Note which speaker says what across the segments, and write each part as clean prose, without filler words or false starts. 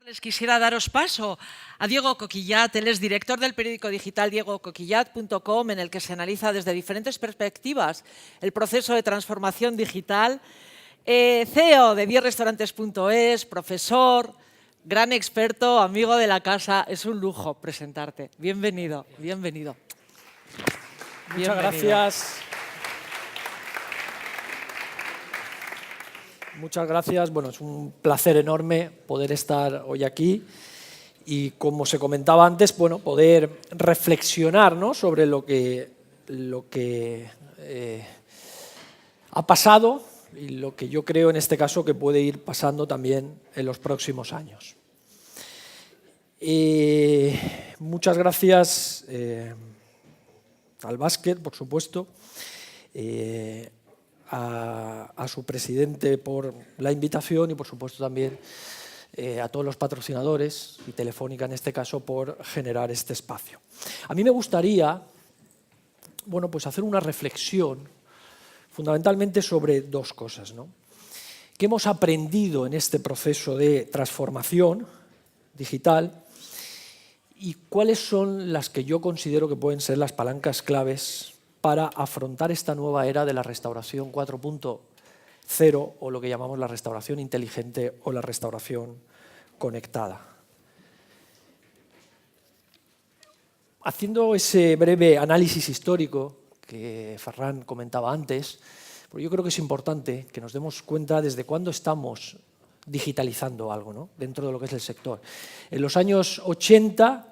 Speaker 1: Les quisiera daros paso a Diego Coquillat. Él es director del periódico digital diegocoquillat.com, en el que se analiza desde diferentes perspectivas el proceso de transformación digital. CEO de 10restaurantes.es, profesor, gran experto, amigo de la casa. Es un lujo presentarte. Bienvenido, bienvenido.
Speaker 2: Muchas gracias. Muchas gracias. Bueno, es un placer enorme poder estar hoy aquí y, como se comentaba antes, bueno, poder reflexionar, ¿no?, sobre lo que ha pasado y lo que yo creo en este caso que puede ir pasando también en los próximos años. Muchas gracias al básquet, por supuesto, a su presidente por la invitación y, por supuesto, también a todos los patrocinadores y Telefónica, en este caso, por generar este espacio. A mí me gustaría, bueno, pues hacer una reflexión fundamentalmente sobre dos cosas, ¿no? ¿Qué hemos aprendido en este proceso de transformación digital y cuáles son las que yo considero que pueden ser las palancas claves para afrontar esta nueva era de la restauración 4.0 o lo que llamamos la restauración inteligente o la restauración conectada? Haciendo ese breve análisis histórico que Ferran comentaba antes, pues yo creo que es importante que nos demos cuenta desde cuándo estamos digitalizando algo, ¿no?, dentro de lo que es el sector. En los años 80,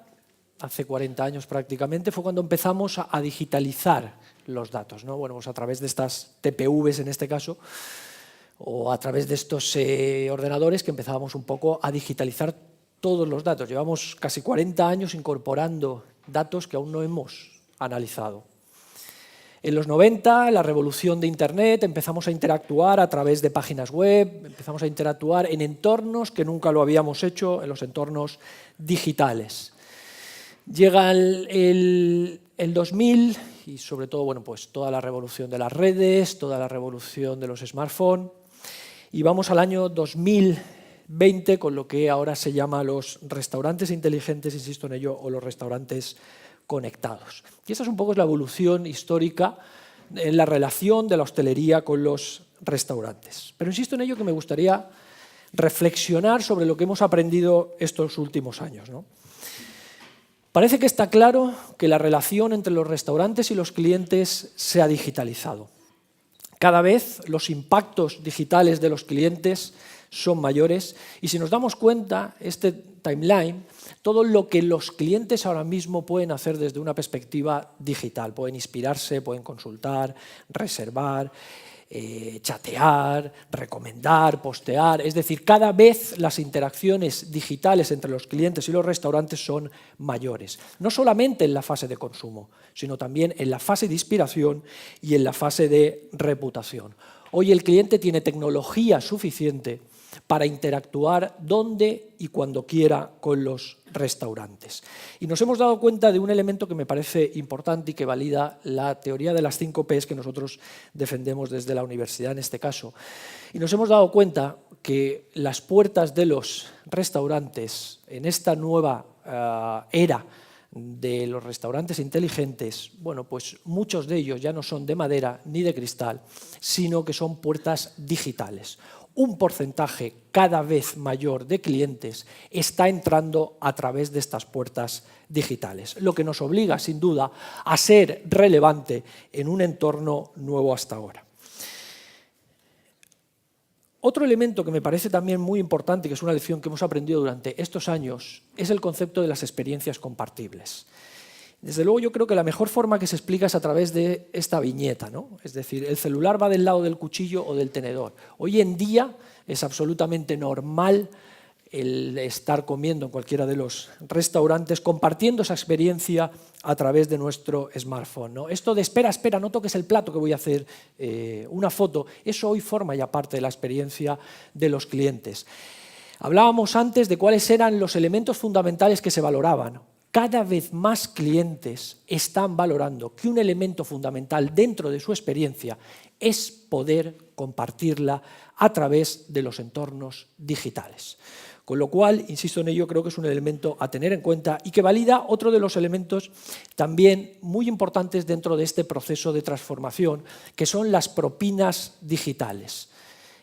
Speaker 2: hace 40 años prácticamente, fue cuando empezamos a digitalizar los datos, ¿no? Bueno, pues a través de estas TPVs en este caso, o a través de estos ordenadores, que empezábamos un poco a digitalizar todos los datos. Llevamos casi 40 años incorporando datos que aún no hemos analizado. En los 90, la revolución de Internet, empezamos a interactuar a través de páginas web, empezamos a interactuar en entornos que nunca lo habíamos hecho, en los entornos digitales. Llega el 2000 y, sobre todo, bueno, pues toda la revolución de las redes, toda la revolución de los smartphones, y vamos al año 2020 con lo que ahora se llama los restaurantes inteligentes, insisto en ello, o los restaurantes conectados. Y esta es un poco la evolución histórica en la relación de la hostelería con los restaurantes. Pero insisto en ello que me gustaría reflexionar sobre lo que hemos aprendido estos últimos años, ¿no? Parece que está claro que la relación entre los restaurantes y los clientes se ha digitalizado. Cada vez los impactos digitales de los clientes son mayores y, si nos damos cuenta, este timeline, todo lo que los clientes ahora mismo pueden hacer desde una perspectiva digital, pueden inspirarse, pueden consultar, reservar, chatear, recomendar, postear. Es decir, cada vez las interacciones digitales entre los clientes y los restaurantes son mayores. No solamente en la fase de consumo, sino también en la fase de inspiración y en la fase de reputación. Hoy el cliente tiene tecnología suficiente para interactuar donde y cuando quiera con los restaurantes. Y nos hemos dado cuenta de un elemento que me parece importante y que valida la teoría de las 5 Ps que nosotros defendemos desde la universidad en este caso. Y nos hemos dado cuenta que las puertas de los restaurantes en esta nueva era de los restaurantes inteligentes, bueno, pues muchos de ellos ya no son de madera ni de cristal, sino que son puertas digitales. Un porcentaje cada vez mayor de clientes está entrando a través de estas puertas digitales, lo que nos obliga, sin duda, a ser relevante en un entorno nuevo hasta ahora. Otro elemento que me parece también muy importante, que es una lección que hemos aprendido durante estos años, es el concepto de las experiencias compartibles. Desde luego, yo creo que la mejor forma que se explica es a través de esta viñeta, ¿no? Es decir, el celular va del lado del cuchillo o del tenedor. Hoy en día es absolutamente normal el estar comiendo en cualquiera de los restaurantes, compartiendo esa experiencia a través de nuestro smartphone, ¿no? Esto de espera, no toques el plato que voy a hacer una foto, eso hoy forma ya parte de la experiencia de los clientes. Hablábamos antes de cuáles eran los elementos fundamentales que se valoraban. Cada vez más clientes están valorando que un elemento fundamental dentro de su experiencia es poder compartirla a través de los entornos digitales. Con lo cual, insisto en ello, creo que es un elemento a tener en cuenta y que valida otro de los elementos también muy importantes dentro de este proceso de transformación, que son las propinas digitales.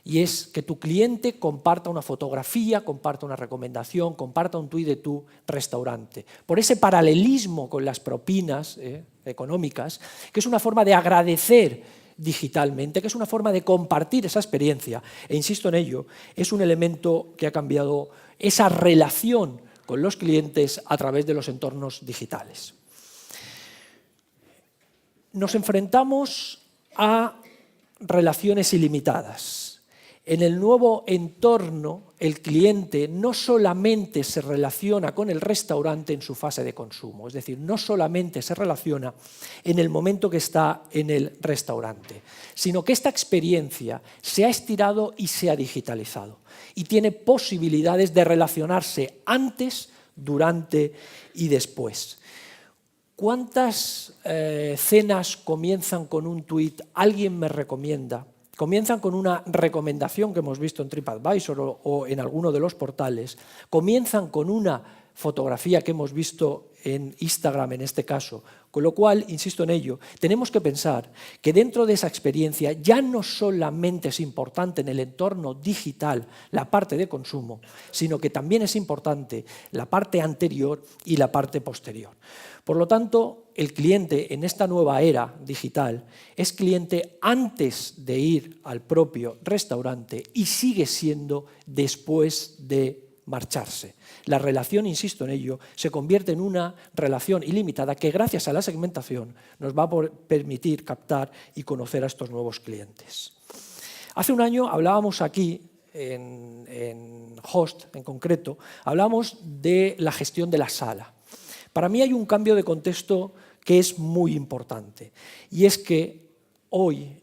Speaker 2: Y es que tu cliente comparta una fotografía, comparta una recomendación, comparta un tuit de tu restaurante. Por ese paralelismo con las propinas económicas, que es una forma de agradecer digitalmente, que es una forma de compartir esa experiencia, e insisto en ello, es un elemento que ha cambiado esa relación con los clientes a través de los entornos digitales. Nos enfrentamos a relaciones ilimitadas. En el nuevo entorno, el cliente no solamente se relaciona con el restaurante en su fase de consumo, es decir, no solamente se relaciona en el momento que está en el restaurante, sino que esta experiencia se ha estirado y se ha digitalizado y tiene posibilidades de relacionarse antes, durante y después. ¿Cuántas cenas comienzan con un tuit? ¿Alguien me recomienda? Comienzan con una recomendación que hemos visto en TripAdvisor o en alguno de los portales, comienzan con una fotografía que hemos visto en Instagram en este caso, con lo cual, insisto en ello, tenemos que pensar que dentro de esa experiencia ya no solamente es importante en el entorno digital la parte de consumo, sino que también es importante la parte anterior y la parte posterior. Por lo tanto, el cliente en esta nueva era digital es cliente antes de ir al propio restaurante y sigue siendo después de marcharse. La relación, insisto en ello, se convierte en una relación ilimitada que gracias a la segmentación nos va a permitir captar y conocer a estos nuevos clientes. Hace un año hablábamos aquí, en Host en concreto, hablábamos de la gestión de la sala. Para mí hay un cambio de contexto que es muy importante, y es que hoy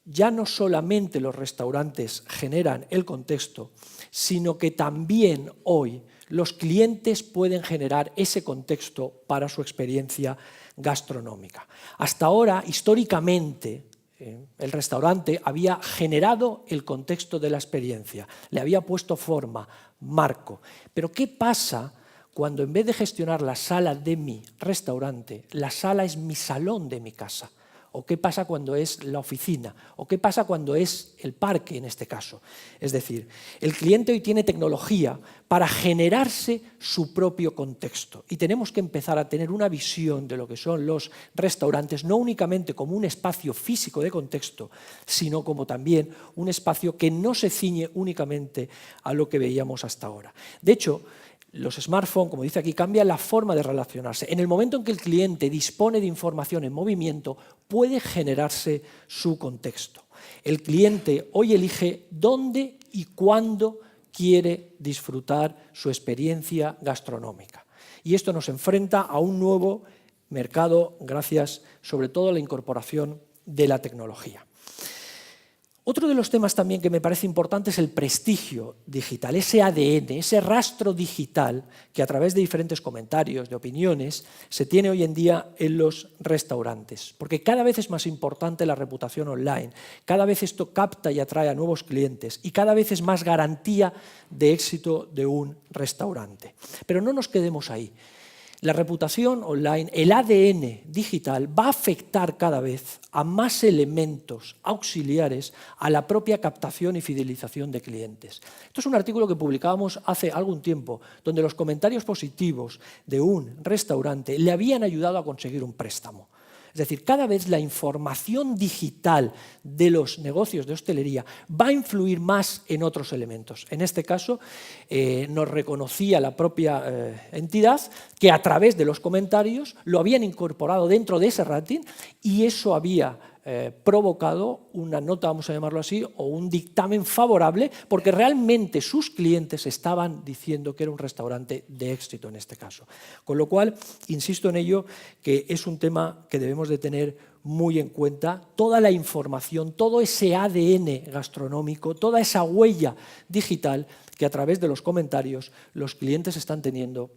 Speaker 2: ya no solamente los restaurantes generan el contexto, sino que también hoy los clientes pueden generar ese contexto para su experiencia gastronómica. Hasta ahora, históricamente, el restaurante había generado el contexto de la experiencia, le había puesto forma, marco. Pero ¿qué pasa cuando en vez de gestionar la sala de mi restaurante, la sala es mi salón de mi casa? ¿O qué pasa cuando es la oficina? ¿O qué pasa cuando es el parque en este caso? Es decir, el cliente hoy tiene tecnología para generarse su propio contexto y tenemos que empezar a tener una visión de lo que son los restaurantes, no únicamente como un espacio físico de contexto, sino como también un espacio que no se ciñe únicamente a lo que veíamos hasta ahora. De hecho, los smartphones, como dice aquí, cambian la forma de relacionarse. En el momento en que el cliente dispone de información en movimiento, puede generarse su contexto. El cliente hoy elige dónde y cuándo quiere disfrutar su experiencia gastronómica. Y esto nos enfrenta a un nuevo mercado gracias sobre todo a la incorporación de la tecnología. Otro de los temas también que me parece importante es el prestigio digital, ese ADN, ese rastro digital que a través de diferentes comentarios, de opiniones, se tiene hoy en día en los restaurantes. Porque cada vez es más importante la reputación online, cada vez esto capta y atrae a nuevos clientes y cada vez es más garantía de éxito de un restaurante. Pero no nos quedemos ahí. La reputación online, el ADN digital, va a afectar cada vez a más elementos auxiliares a la propia captación y fidelización de clientes. Esto es un artículo que publicábamos hace algún tiempo, donde los comentarios positivos de un restaurante le habían ayudado a conseguir un préstamo. Es decir, cada vez la información digital de los negocios de hostelería va a influir más en otros elementos. En este caso, nos reconocía la propia entidad que a través de los comentarios lo habían incorporado dentro de ese rating y eso había provocado una nota, vamos a llamarlo así, o un dictamen favorable, porque realmente sus clientes estaban diciendo que era un restaurante de éxito en este caso. Con lo cual, insisto en ello, que es un tema que debemos de tener muy en cuenta, toda la información, todo ese ADN gastronómico, toda esa huella digital que a través de los comentarios los clientes están teniendo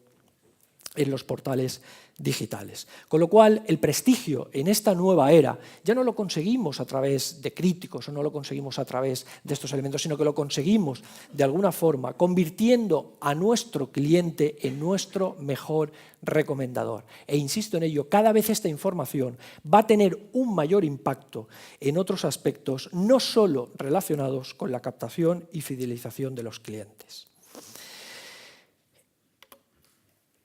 Speaker 2: en los portales digitales. Con lo cual, el prestigio en esta nueva era ya no lo conseguimos a través de críticos o no lo conseguimos a través de estos elementos, sino que lo conseguimos de alguna forma convirtiendo a nuestro cliente en nuestro mejor recomendador. E insisto en ello, cada vez esta información va a tener un mayor impacto en otros aspectos, no solo relacionados con la captación y fidelización de los clientes.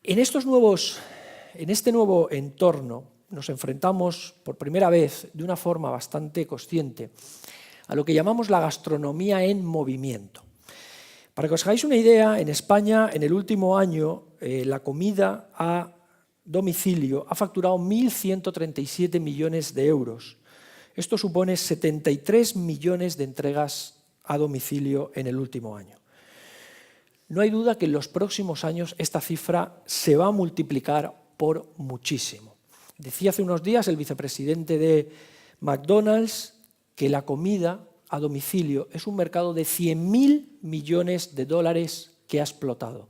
Speaker 2: En este nuevo entorno nos enfrentamos por primera vez de una forma bastante consciente a lo que llamamos la gastronomía en movimiento. Para que os hagáis una idea, en España en el último año la comida a domicilio ha facturado 1.137 millones de euros. Esto supone 73 millones de entregas a domicilio en el último año. No hay duda que en los próximos años esta cifra se va a multiplicar por muchísimo. Decía hace unos días el vicepresidente de McDonald's que la comida a domicilio es un mercado de 100.000 millones de dólares que ha explotado.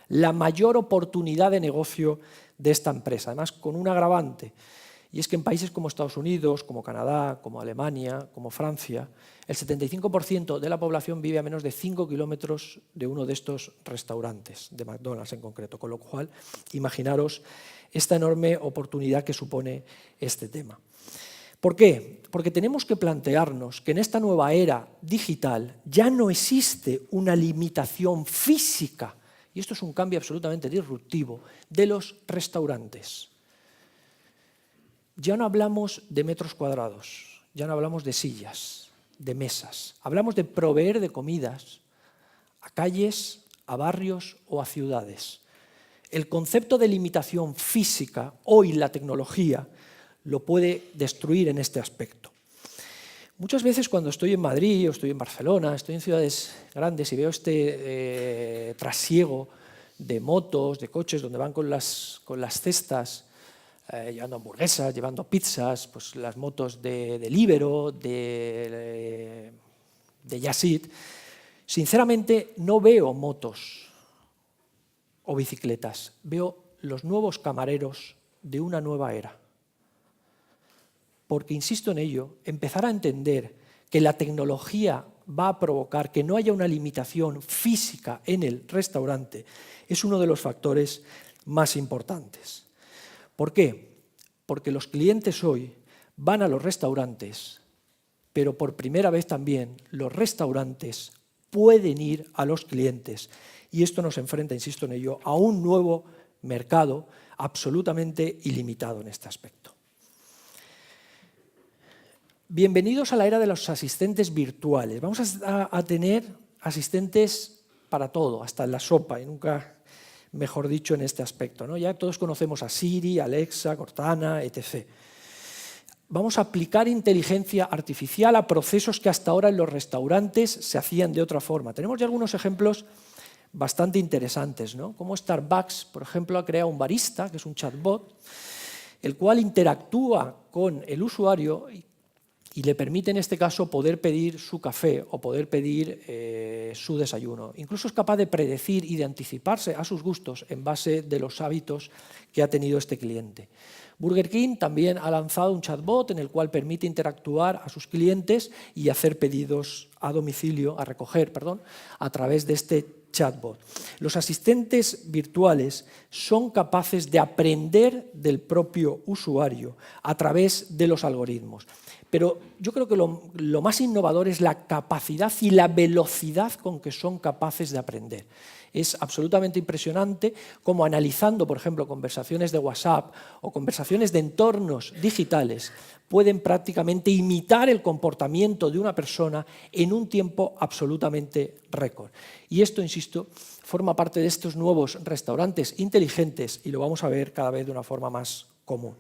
Speaker 2: La mayor oportunidad de negocio de esta empresa, además con un agravante. Y es que en países como Estados Unidos, como Canadá, como Alemania, como Francia, el 75% de la población vive a menos de 5 kilómetros de uno de estos restaurantes, de McDonald's en concreto, con lo cual imaginaros esta enorme oportunidad que supone este tema. ¿Por qué? Porque tenemos que plantearnos que en esta nueva era digital ya no existe una limitación física, y esto es un cambio absolutamente disruptivo, de los restaurantes. Ya no hablamos de metros cuadrados, ya no hablamos de sillas, de mesas. Hablamos de proveer de comidas a calles, a barrios o a ciudades. El concepto de limitación física, hoy la tecnología, lo puede destruir en este aspecto. Muchas veces cuando estoy en Madrid o estoy en Barcelona, estoy en ciudades grandes y veo este trasiego de motos, de coches, donde van con las cestas, llevando hamburguesas, llevando pizzas, pues las motos de Deliveroo, de Just Eat. Sinceramente no veo motos o bicicletas, veo los nuevos camareros de una nueva era. Porque, insisto en ello, empezar a entender que la tecnología va a provocar que no haya una limitación física en el restaurante es uno de los factores más importantes. ¿Por qué? Porque los clientes hoy van a los restaurantes, pero por primera vez también los restaurantes pueden ir a los clientes. Y esto nos enfrenta, insisto en ello, a un nuevo mercado absolutamente ilimitado en este aspecto. Bienvenidos a la era de los asistentes virtuales. Vamos a tener asistentes para todo, hasta en la sopa, y nunca mejor dicho en este aspecto, ¿no? Ya todos conocemos a Siri, Alexa, Cortana, etc. Vamos a aplicar inteligencia artificial a procesos que hasta ahora en los restaurantes se hacían de otra forma. Tenemos ya algunos ejemplos bastante interesantes, ¿no? Como Starbucks, por ejemplo, ha creado un barista, que es un chatbot, el cual interactúa con el usuario y le permite en este caso poder pedir su café o poder pedir su desayuno. Incluso es capaz de predecir y de anticiparse a sus gustos en base de los hábitos que ha tenido este cliente. Burger King también ha lanzado un chatbot en el cual permite interactuar a sus clientes y hacer pedidos a domicilio, a través de este chatbot. Los asistentes virtuales son capaces de aprender del propio usuario a través de los algoritmos. Pero yo creo que lo más innovador es la capacidad y la velocidad con que son capaces de aprender. Es absolutamente impresionante cómo analizando, por ejemplo, conversaciones de WhatsApp o conversaciones de entornos digitales, pueden prácticamente imitar el comportamiento de una persona en un tiempo absolutamente récord. Y esto, insisto, forma parte de estos nuevos restaurantes inteligentes y lo vamos a ver cada vez de una forma más común.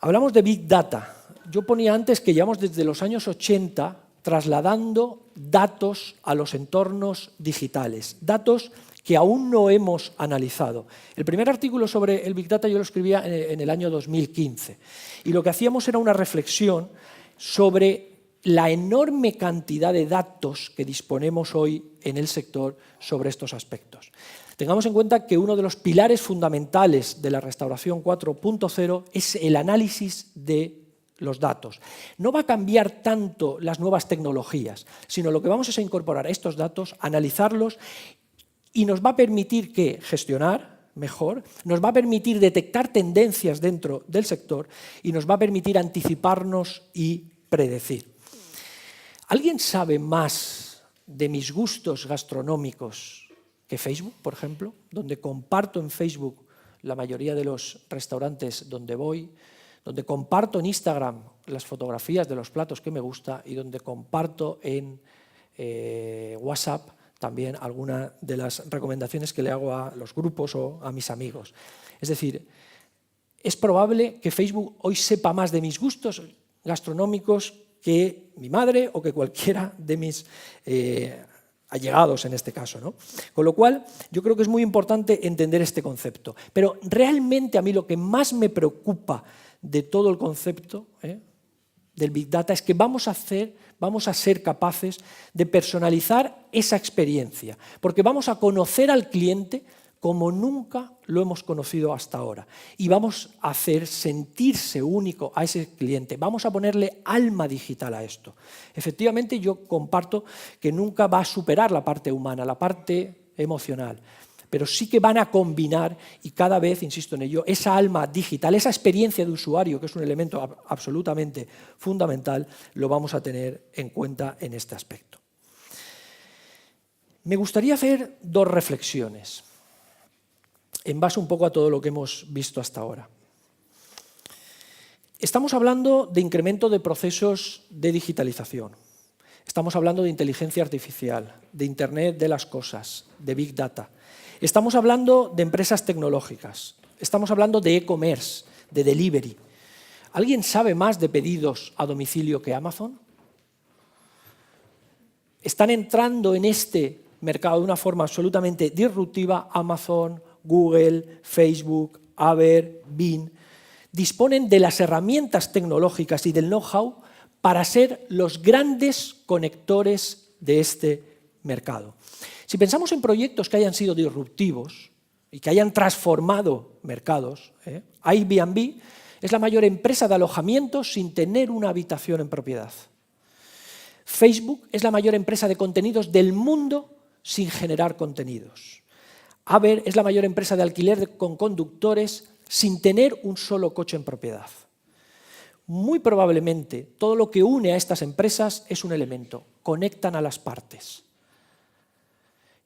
Speaker 2: Hablamos de Big Data. Yo ponía antes que llevamos desde los años 80 trasladando datos a los entornos digitales, datos que aún no hemos analizado. El primer artículo sobre el Big Data yo lo escribía en el año 2015 y lo que hacíamos era una reflexión sobre la enorme cantidad de datos que disponemos hoy en el sector sobre estos aspectos. Tengamos en cuenta que uno de los pilares fundamentales de la restauración 4.0 es el análisis de los datos. No va a cambiar tanto las nuevas tecnologías, sino lo que vamos es a incorporar estos datos, analizarlos, y nos va a permitir gestionar mejor, nos va a permitir detectar tendencias dentro del sector y nos va a permitir anticiparnos y predecir. ¿Alguien sabe más de mis gustos gastronómicos que Facebook, por ejemplo, donde comparto en Facebook la mayoría de los restaurantes donde voy, donde comparto en Instagram las fotografías de los platos que me gusta y donde comparto en WhatsApp también algunas de las recomendaciones que le hago a los grupos o a mis amigos? Es decir, es probable que Facebook hoy sepa más de mis gustos gastronómicos que mi madre o que cualquiera de mis allegados en este caso, ¿no? Con lo cual, yo creo que es muy importante entender este concepto. Pero realmente a mí lo que más me preocupa de todo el concepto del Big Data es que vamos a ser capaces de personalizar esa experiencia, porque vamos a conocer al cliente como nunca lo hemos conocido hasta ahora. Y vamos a hacer sentirse único a ese cliente. Vamos a ponerle alma digital a esto. Efectivamente, yo comparto que nunca va a superar la parte humana, la parte emocional. Pero sí que van a combinar, y cada vez, insisto en ello, esa alma digital, esa experiencia de usuario, que es un elemento absolutamente fundamental, lo vamos a tener en cuenta en este aspecto. Me gustaría hacer dos reflexiones en base un poco a todo lo que hemos visto hasta ahora. Estamos hablando de incremento de procesos de digitalización. Estamos hablando de inteligencia artificial, de Internet de las cosas, de Big Data. Estamos hablando de empresas tecnológicas. Estamos hablando de e-commerce, de delivery. ¿Alguien sabe más de pedidos a domicilio que Amazon? Están entrando en este mercado de una forma absolutamente disruptiva Amazon, Google, Facebook, Uber, Bing. Disponen de las herramientas tecnológicas y del know-how para ser los grandes conectores de este mercado. Si pensamos en proyectos que hayan sido disruptivos y que hayan transformado mercados, Airbnb es la mayor empresa de alojamiento sin tener una habitación en propiedad. Facebook es la mayor empresa de contenidos del mundo sin generar contenidos. Uber es la mayor empresa de alquiler con conductores sin tener un solo coche en propiedad. Muy probablemente todo lo que une a estas empresas es un elemento: conectan a las partes.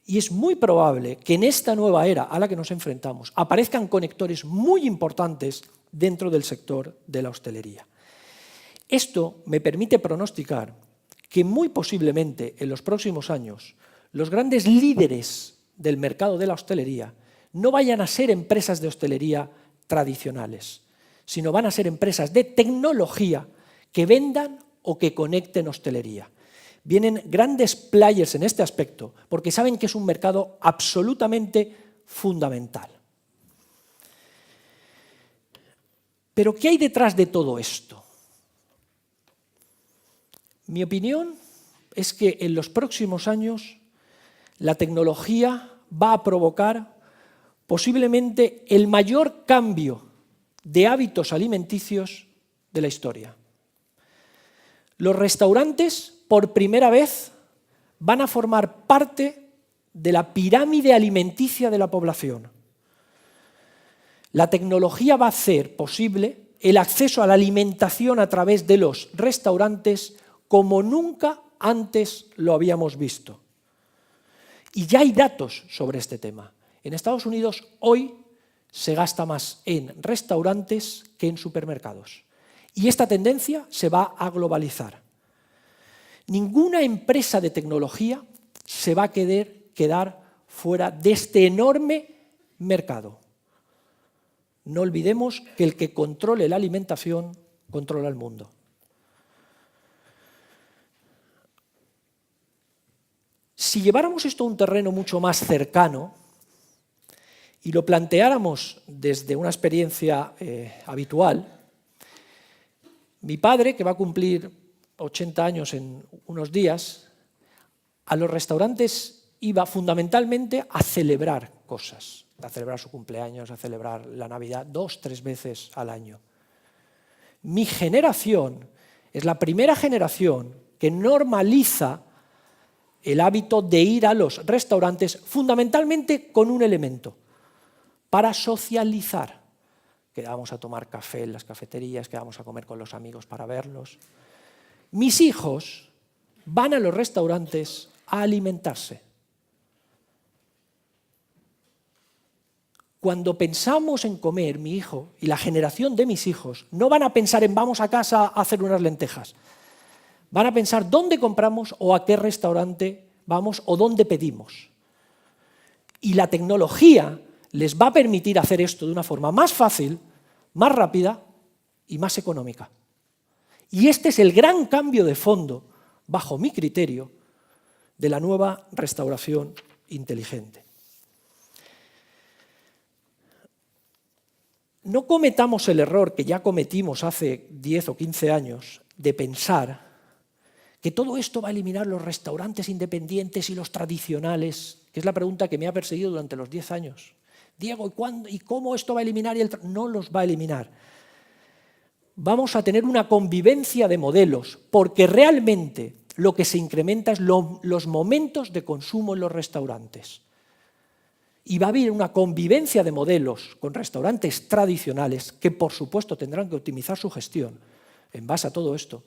Speaker 2: Y es muy probable que en esta nueva era a la que nos enfrentamos aparezcan conectores muy importantes dentro del sector de la hostelería. Esto me permite pronosticar que muy posiblemente en los próximos años los grandes líderes del mercado de la hostelería no vayan a ser empresas de hostelería tradicionales, sino van a ser empresas de tecnología que vendan o que conecten hostelería. Vienen grandes players en este aspecto porque saben que es un mercado absolutamente fundamental. Pero ¿qué hay detrás de todo esto? Mi opinión es que en los próximos años la tecnología va a provocar posiblemente el mayor cambio de hábitos alimenticios de la historia. Los restaurantes, por primera vez, van a formar parte de la pirámide alimenticia de la población. La tecnología va a hacer posible el acceso a la alimentación a través de los restaurantes como nunca antes lo habíamos visto. Y ya hay datos sobre este tema. En Estados Unidos hoy se gasta más en restaurantes que en supermercados. Y esta tendencia se va a globalizar. Ninguna empresa de tecnología se va a quedar fuera de este enorme mercado. No olvidemos que el que controle la alimentación controla el mundo. Si lleváramos esto a un terreno mucho más cercano y lo planteáramos desde una experiencia habitual, mi padre, que va a cumplir 80 años en unos días, a los restaurantes iba fundamentalmente a celebrar cosas, a celebrar su cumpleaños, a celebrar la Navidad 2, 3 veces al año. Mi generación es la primera generación que normaliza el hábito de ir a los restaurantes fundamentalmente con un elemento, para socializar. Quedamos a tomar café en las cafeterías, quedamos a comer con los amigos para verlos. Mis hijos van a los restaurantes a alimentarse. Cuando pensamos en comer, mi hijo y la generación de mis hijos no van a pensar en vamos a casa a hacer unas lentejas. Van a pensar dónde compramos o a qué restaurante vamos o dónde pedimos. Y la tecnología les va a permitir hacer esto de una forma más fácil, más rápida y más económica. Y este es el gran cambio de fondo, bajo mi criterio, de la nueva restauración inteligente. No cometamos el error que ya cometimos hace 10 o 15 años de pensar que todo esto va a eliminar los restaurantes independientes y los tradicionales, que es la pregunta que me ha perseguido durante los 10 años. Diego, ¿y cuándo y cómo esto va a eliminar? No los va a eliminar. Vamos a tener una convivencia de modelos, porque realmente lo que se incrementa es los momentos de consumo en los restaurantes. Y va a haber una convivencia de modelos con restaurantes tradicionales que, por supuesto, tendrán que optimizar su gestión en base a todo esto,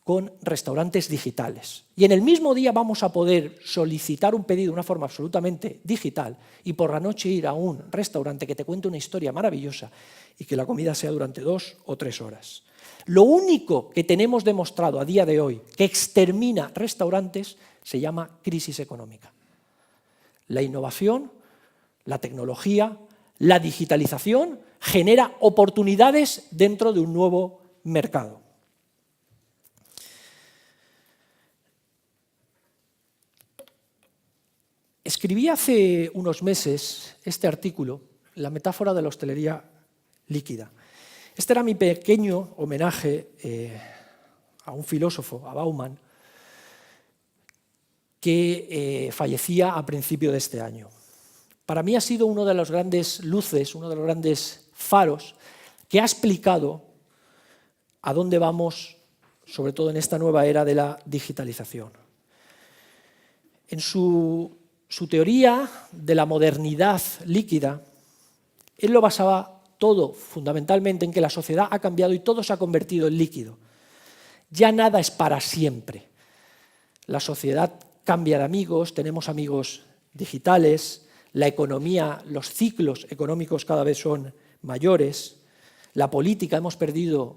Speaker 2: con restaurantes digitales. Y en el mismo día vamos a poder solicitar un pedido de una forma absolutamente digital y por la noche ir a un restaurante que te cuente una historia maravillosa y que la comida sea durante 2 o 3 horas. Lo único que tenemos demostrado a día de hoy que extermina restaurantes se llama crisis económica. La innovación, la tecnología, la digitalización genera oportunidades dentro de un nuevo mercado. Escribí hace unos meses este artículo, La metáfora de la hostelería líquida. Este era mi pequeño homenaje a un filósofo, a Bauman, que fallecía a principio de este año. Para mí ha sido uno de los grandes luces, uno de los grandes faros que ha explicado a dónde vamos, sobre todo en esta nueva era de la digitalización. En su teoría de la modernidad líquida, él lo basaba todo fundamentalmente en que la sociedad ha cambiado y todo se ha convertido en líquido. Ya nada es para siempre. La sociedad cambia de amigos, tenemos amigos digitales, la economía, los ciclos económicos cada vez son mayores, la política, hemos perdido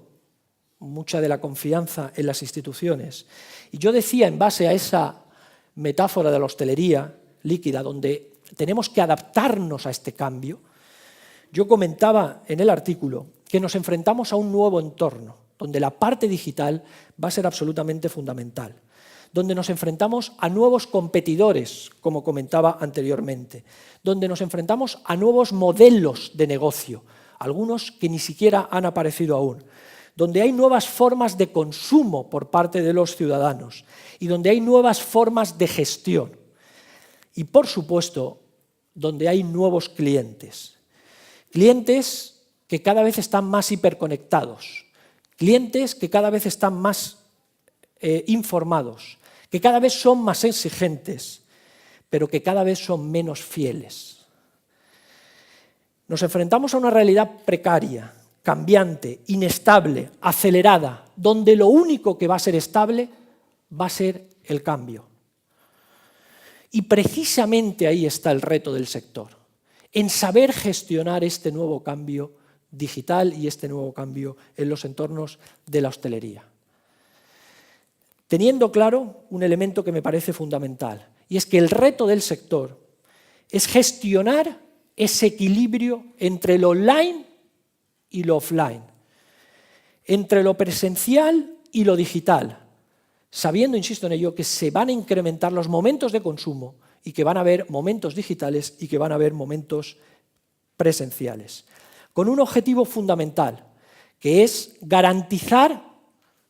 Speaker 2: mucha de la confianza en las instituciones. Y yo decía, en base a esa metáfora de la hostelería líquida, donde tenemos que adaptarnos a este cambio, yo comentaba en el artículo que nos enfrentamos a un nuevo entorno, donde la parte digital va a ser absolutamente fundamental, donde nos enfrentamos a nuevos competidores, como comentaba anteriormente, donde nos enfrentamos a nuevos modelos de negocio, algunos que ni siquiera han aparecido aún, donde hay nuevas formas de consumo por parte de los ciudadanos y donde hay nuevas formas de gestión. Y, por supuesto, donde hay nuevos clientes. Clientes que cada vez están más hiperconectados, clientes que cada vez están más informados, que cada vez son más exigentes, pero que cada vez son menos fieles. Nos enfrentamos a una realidad precaria, cambiante, inestable, acelerada, donde lo único que va a ser estable va a ser el cambio. Y precisamente ahí está el reto del sector, en saber gestionar este nuevo cambio digital y este nuevo cambio en los entornos de la hostelería. Teniendo claro un elemento que me parece fundamental, y es que el reto del sector es gestionar ese equilibrio entre lo online y lo offline, entre lo presencial y lo digital, sabiendo, insisto en ello, que se van a incrementar los momentos de consumo y que van a haber momentos digitales y que van a haber momentos presenciales, con un objetivo fundamental, que es garantizar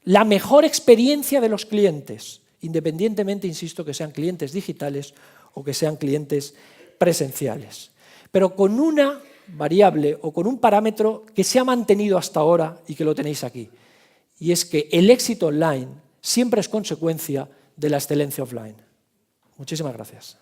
Speaker 2: la mejor experiencia de los clientes, independientemente, insisto, que sean clientes digitales o que sean clientes presenciales. pero con una variable o con un parámetro que se ha mantenido hasta ahora y que lo tenéis aquí. Y es que el éxito online siempre es consecuencia de la excelencia offline. Muchísimas gracias.